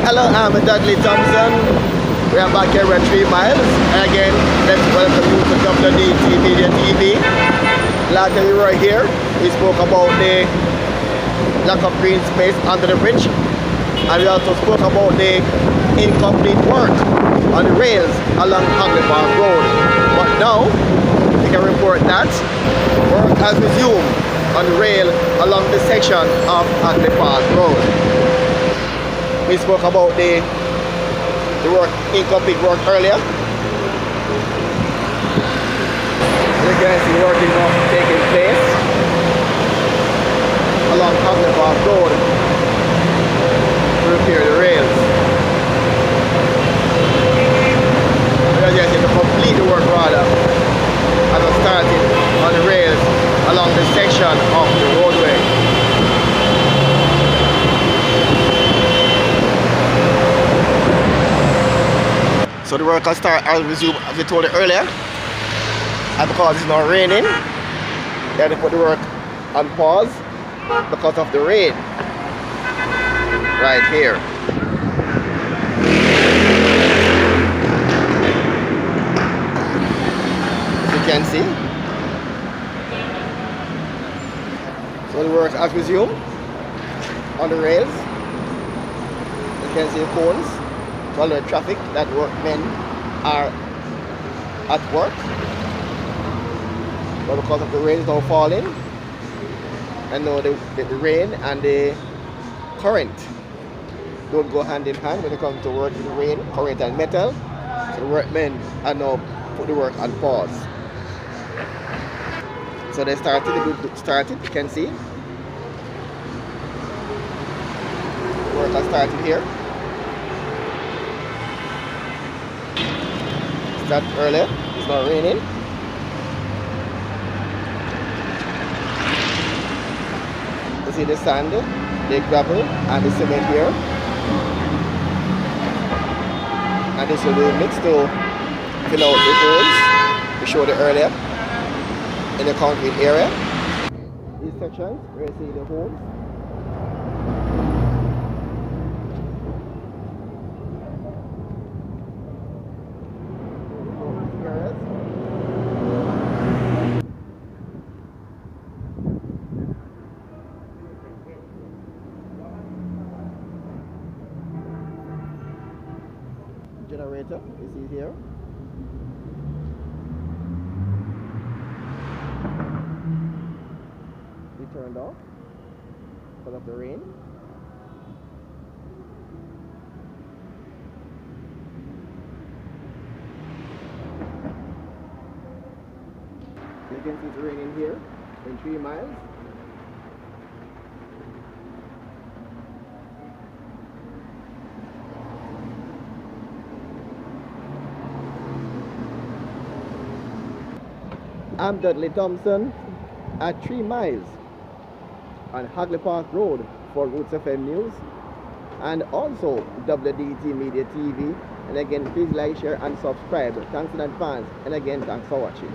Hello, I'm Dudley Thompson. We are back here at 3 miles. And again, let's welcome you to WDT Media TV. Last time we were here, we spoke about the lack of green space under the bridge. And we also spoke about the incomplete work on the rails along Hagley Park Road. But now, we can report that work has resumed on the rail along the section of Hagley Park Road. We spoke about the work, incomplete work earlier. You can see working now taking place along Hagley Park Road to repair the rails. We are just to complete the work rather as I started on the rails along the section of the roadway. So the work will start as resume as we told you earlier. And because it's not raining, they had to put the work on pause because of the rain. Right here. As you can see. So the work has resumed on the rails. You can see the cones. All the traffic that workmen are at work, but because of the rain is now falling, and now the rain and the current don't go hand in hand when it comes to work in rain, current and metal. So the workmen are now put the work on pause. So they started, you can see. Work has started here. That earlier, it's not raining. You see the sand, the gravel, and the cement here. And this will be mixed to fill out the holes we showed you earlier in the concrete area. These sections where you see the holes. Generator, you see here. We turned off because of the rain. You can see it's raining here in 3 miles. I'm Dudley Thompson at 3 miles on Hagley Park Road for Roots FM News and also WDT Media TV. And again, please like, share and subscribe. Thanks in advance, and again, thanks for watching.